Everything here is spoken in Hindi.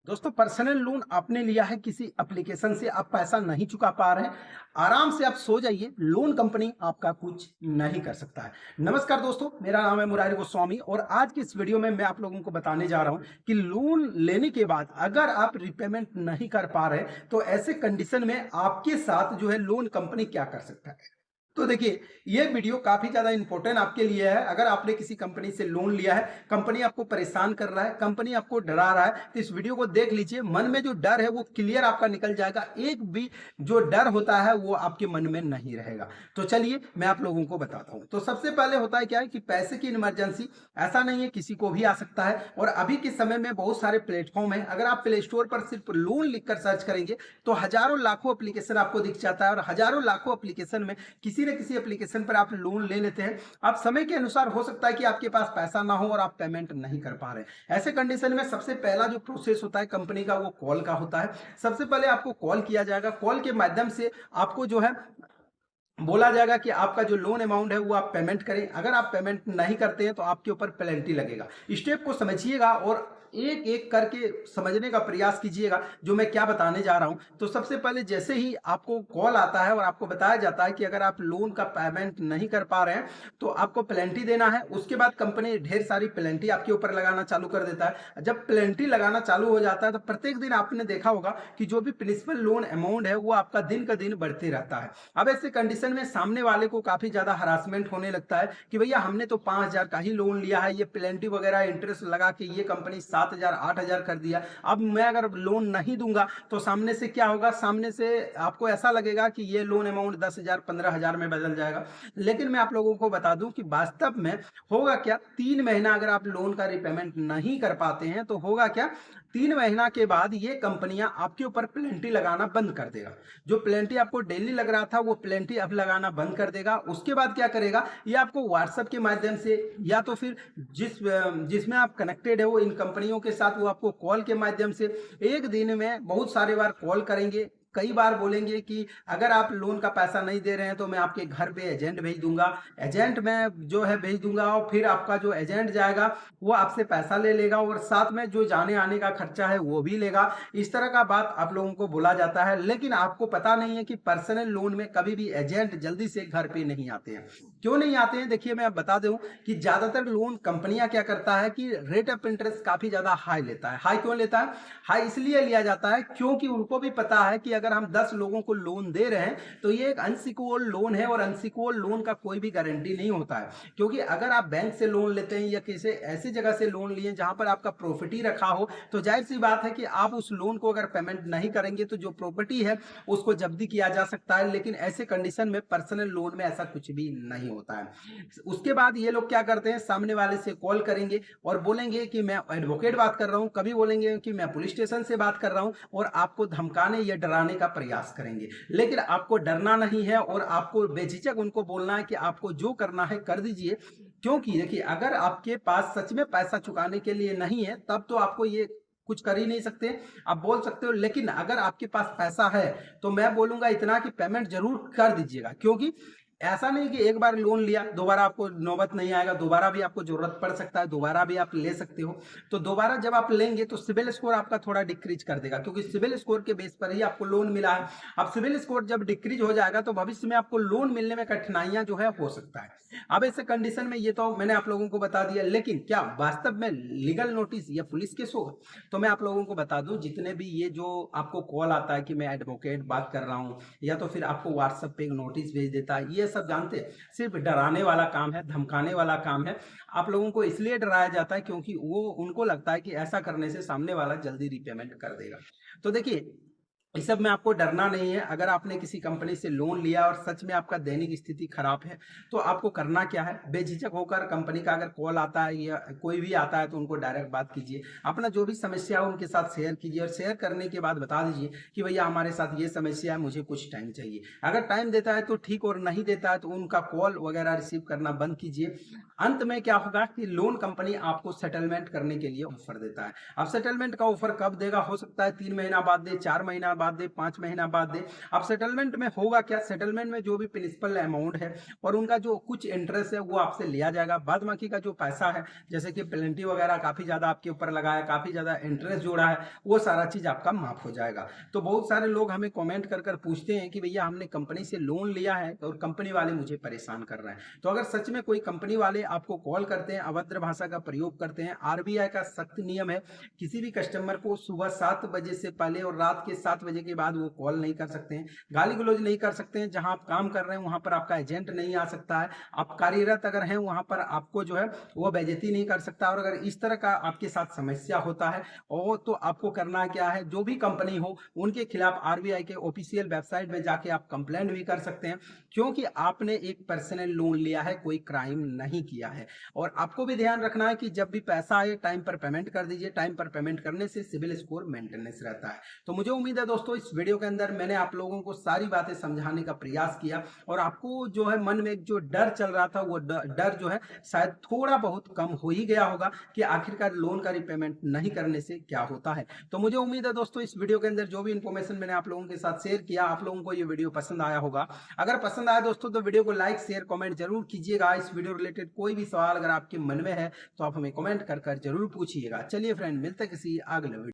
दोस्तों पर्सनल लोन आपने लिया है किसी एप्लीकेशन से, आप पैसा नहीं चुका पा रहे हैं, आराम से आप सो जाइए, लोन कंपनी आपका कुछ नहीं कर सकता है। नमस्कार दोस्तों, मेरा नाम है मुरारी गोस्वामी और आज की इस वीडियो में मैं आप लोगों को बताने जा रहा हूं कि लोन लेने के बाद अगर आप रिपेमेंट नहीं कर पा रहे तो ऐसे कंडीशन में आपके साथ जो है लोन कंपनी क्या कर सकता है। तो देखिए, ये वीडियो काफी ज्यादा इंपॉर्टेंट आपके लिए है। अगर आपने किसी कंपनी से लोन लिया है, कंपनी आपको परेशान कर रहा है, कंपनी आपको डरा रहा है, तो इस वीडियो को देख लीजिए। मन में जो डर है वो क्लियर आपका निकल जाएगा, एक भी जो डर होता है वो आपके मन में नहीं रहेगा। तो चलिए मैं आप लोगों को बताता हूं। तो सबसे पहले होता है क्या है कि पैसे की इमरजेंसी ऐसा नहीं है, किसी को भी आ सकता है। और अभी के समय में बहुत सारे प्लेटफॉर्म है, अगर आप प्ले स्टोर पर सिर्फ लोन लिखकर सर्च करेंगे तो हजारों लाखों एप्लीकेशन आपको दिख जाता है और हजारों लाखों एप्लीकेशन में किसी न किसी एप्लीकेशन पर आप लोन ले लेते हैं। अब समय के अनुसार हो सकता है कि आपके पास पैसा ना हो और आप पेमेंट नहीं कर पा रहे। ऐसे कंडीशन में सबसे पहला जो प्रोसेस होता है कंपनी का वो कॉल का होता है। सबसे पहले आपको कॉल किया जाएगा, कॉल के माध्यम से आपको जो है बोला जाएगा कि आपका जो लोन अमाउंट है वो आप पेमेंट करें। अगर आप पेमेंट नहीं करते हैं तो आपके ऊपर पेनल्टी लगेगा। स्टेप को समझिएगा और एक एक करके समझने का प्रयास कीजिएगा जो मैं क्या बताने जा रहा हूं। तो सबसे पहले जैसे ही आपको कॉल आता है और आपको बताया जाता है कि अगर आप लोन का पेमेंट नहीं कर पा रहे हैं तो आपको पेनल्टी देना है। उसके बाद कंपनी ढेर सारी पेनल्टी आपके ऊपर लगाना चालू कर देता है। जब पेनल्टी लगाना चालू हो जाता है तो प्रत्येक दिन आपने देखा होगा कि जो भी प्रिंसिपल लोन अमाउंट है वो आपका दिन का दिन बढ़ते रहता है। अब ऐसे कंडीशन में सामने वाले को काफी ज्यादा हरासमेंट होने लगता है कि भैया हमने तो 5,000 का ही लोन लिया है, ये पेनल्टी वगैरह इंटरेस्ट लगा के ये कंपनी 7,000 8,000 कर दिया। अब मैं अगर लोन नहीं दूंगा तो सामने से क्या होगा, सामने से आपको ऐसा लगेगा कि ये लोन अमाउंट 10,000 15,000 में बदल जाएगा। लेकिन मैं आप लोगों को बता दूं कि वास्तव में होगा क्या, 3 महीना अगर आप लोन का रिपेमेंट नहीं कर पाते हैं तो होगा क्या, 3 महीना के बाद ये कंपनियां आपके ऊपर पेनल्टी लगाना बंद कर देगा। जो पेनल्टी आपको डेली लग रहा था वो पेनल्टी अब लगाना बंद कर देगा। उसके बाद क्या करेगा, ये आपको व्हाट्सएप के माध्यम से या तो फिर जिसमें आप कनेक्टेड है वो इन कंपनियों के साथ, वो आपको कॉल के माध्यम से एक दिन में बहुत सारे बार कॉल करेंगे। कई बार बोलेंगे कि अगर आप लोन का पैसा नहीं दे रहे हैं तो मैं आपके घर पे एजेंट भेज दूंगा, एजेंट में जो है भेज दूंगा और फिर आपका जो एजेंट जाएगा वो आपसे पैसा ले लेगा और साथ में जो जाने आने का खर्चा है वो भी लेगा। इस तरह का बात आप लोगों को बोला जाता है। लेकिन आपको पता नहीं है कि पर्सनल लोन में कभी भी एजेंट जल्दी से घर पे नहीं आते हैं। क्यों नहीं आते हैं, देखिए मैं बता दूं कि ज्यादातर लोन कंपनियां क्या करता है कि रेट ऑफ इंटरेस्ट काफी ज्यादा हाई लेता है। हाई क्यों लेता है, हाई इसलिए लिया जाता है क्योंकि उनको भी पता है कि अगर हम 10 लोगों को लोन दे रहे हैं तो ये एक अनसिक्योर्ड लोन है और अनसिक्योर्ड लोन का कोई भी गारंटी नहीं होता है। क्योंकि अगर आप बैंक से लोन लेते हैं या किसी ऐसी जगह से लोन लिए जहां पर आपका प्रॉपर्टी रखा हो तो जाहिर सी बात है कि आप उस लोन को अगर पेमेंट नहीं करेंगे तो जो प्रॉपर्टी है उसको जब्ती किया जा सकता है। लेकिन ऐसे कंडीशन में पर्सनल लोन में ऐसा कुछ भी नहीं होता है। उसके बाद ये लोग क्या करते हैं, सामने वाले से कॉल करेंगे और बोलेंगे कि मैं एडवोकेट बात कर रहा हूं, कभी बोलेंगे कि मैं पुलिस स्टेशन से बात कर रहा हूं और आपको धमकाने या डराने का प्रयास करेंगे। लेकिन आपको डरना नहीं है और आपको बेझिझक उनको बोलना है कि आपको जो करना है कर दीजिए। क्योंकि देखिए, अगर आपके पास सच में पैसा चुकाने के लिए नहीं है तब तो आपको ये कुछ कर ही नहीं सकते, आप बोल सकते हो। लेकिन अगर आपके पास पैसा है तो मैं बोलूंगा इतना कि पेमेंट जरूर कर दीजिएगा। क्योंकि ऐसा नहीं कि एक बार लोन लिया दोबारा आपको नौबत नहीं आएगा, दोबारा भी आपको जरूरत पड़ सकता है, दोबारा भी आप ले सकते हो। तो दोबारा जब आप लेंगे तो सिविल स्कोर आपका थोड़ा डिक्रीज कर देगा, क्योंकि सिविल स्कोर के बेस पर ही आपको लोन मिला है। अब सिविल स्कोर जब डिक्रीज हो जाएगा तो भविष्य में आपको लोन मिलने में कठिनाइयां जो है हो सकता है। अब ऐसे कंडीशन में ये तो मैंने आप लोगों को बता दिया, लेकिन क्या वास्तव में लीगल नोटिस या पुलिस केस होगा? तो मैं आप लोगों को बता दूं, जितने भी ये जो आपको कॉल आता है कि मैं एडवोकेट बात कर रहा हूं या तो फिर आपको व्हाट्सएप पे एक नोटिस भेज देता है, ये सब जानते हैं सिर्फ डराने वाला काम है, धमकाने वाला काम है। आप लोगों को इसलिए डराया जाता है क्योंकि वो उनको लगता है कि ऐसा करने से सामने वाला जल्दी रिपेमेंट कर देगा। तो देखिए, इस सब में आपको डरना नहीं है। अगर आपने किसी कंपनी से लोन लिया और सच में आपका दैनिक स्थिति खराब है तो आपको करना क्या है, बेझिझक होकर कंपनी का अगर कॉल आता है या कोई भी आता है तो उनको डायरेक्ट बात कीजिए, अपना जो भी समस्या है उनके साथ शेयर कीजिए और शेयर करने के बाद बता दीजिए कि भैया हमारे साथ ये समस्या है, मुझे कुछ टाइम चाहिए। अगर टाइम देता है तो ठीक और नहीं देता है तो उनका कॉल वगैरह रिसीव करना बंद कीजिए। अंत में क्या होगा कि लोन कंपनी आपको सेटलमेंट करने के लिए ऑफर देता है। अब सेटलमेंट का ऑफर कब देगा, हो सकता है 3 महीना बाद दे, 4 महीना बाद बाद दे, 5 महीना बाद दे। अब सेटलमेंट में होगा क्या, सेटलमेंट में जो भी प्रिंसिपल अमाउंट है और उनका जो कुछ इंटरेस्ट है वो आपसे लिया जाएगा। बाद बाकी का जो पैसा है, जैसे कि पेनल्टी वगैरह काफी ज्यादा आपके ऊपर लगा है, काफी ज्यादा इंटरेस्ट जोड़ा है, वो सारा चीज आपका माफ हो जाएगा। तो बहुत सारे लोग हमें कमेंट कर कर पूछते हैं कि भैया हमने कंपनी से लोन लिया है और कंपनी वाले मुझे परेशान कर रहे हैं। तो अगर सच में कोई कंपनी वाले आपको कॉल करते हैं, अभद्र भाषा का प्रयोग करते हैं, आरबीआई का सख्त नियम है, किसी भी कस्टमर को सुबह 7 बजे से पहले और रात के 7 बजे के बाद वो कॉल नहीं कर सकते हैं, गाली गलौज नहीं कर सकते हैं। जहां आप काम कर रहे हैं वहां पर आपका एजेंट नहीं आ सकता है, आप कार्यरत अगर हैं वहां पर आपको जो है वो बेइज्जती नहीं कर सकता। और अगर इस तरह का आपके साथ समस्या होता है और तो आपको करना क्या है, जो भी कंपनी हो उनके खिलाफ आरबीआई के ऑफिशियल वेबसाइट में जाके आप कंप्लेंट भी कर सकते हैं, क्योंकि आपने एक पर्सनल लोन लिया है, कोई क्राइम नहीं किया है। और आपको भी ध्यान रखना है कि जब भी पैसा आए टाइम पर पेमेंट कर दीजिए, टाइम पर पेमेंट करने से सिविल स्कोर मेंटेनेंस रहता है। तो मुझे उम्मीद है दोस्तों इस वीडियो के अंदर मैंने आप लोगों को सारी बातें समझाने का प्रयास किया और आपको जो है मन में एक जो डर चल रहा था वो डर जो है शायद थोड़ा बहुत कम हो ही गया होगा कि आखिरकार लोन का रिपेमेंट नहीं करने से क्या होता है। तो मुझे उम्मीद है दोस्तों इस वीडियो के अंदर जो भी इंफॉर्मेशन मैंने आप लोगों के साथ शेयर किया, आप लोगों को ये वीडियो पसंद आया होगा। अगर पसंद आया दोस्तों तो वीडियो को लाइक शेयर कमेंट जरूर कीजिएगा। इस वीडियो रिलेटेड कोई भी सवाल अगर आपके मन में है तो आप हमें कमेंट कर जरूर पूछिएगा। चलिए फ्रेंड, मिलते किसी अगले वीडियो।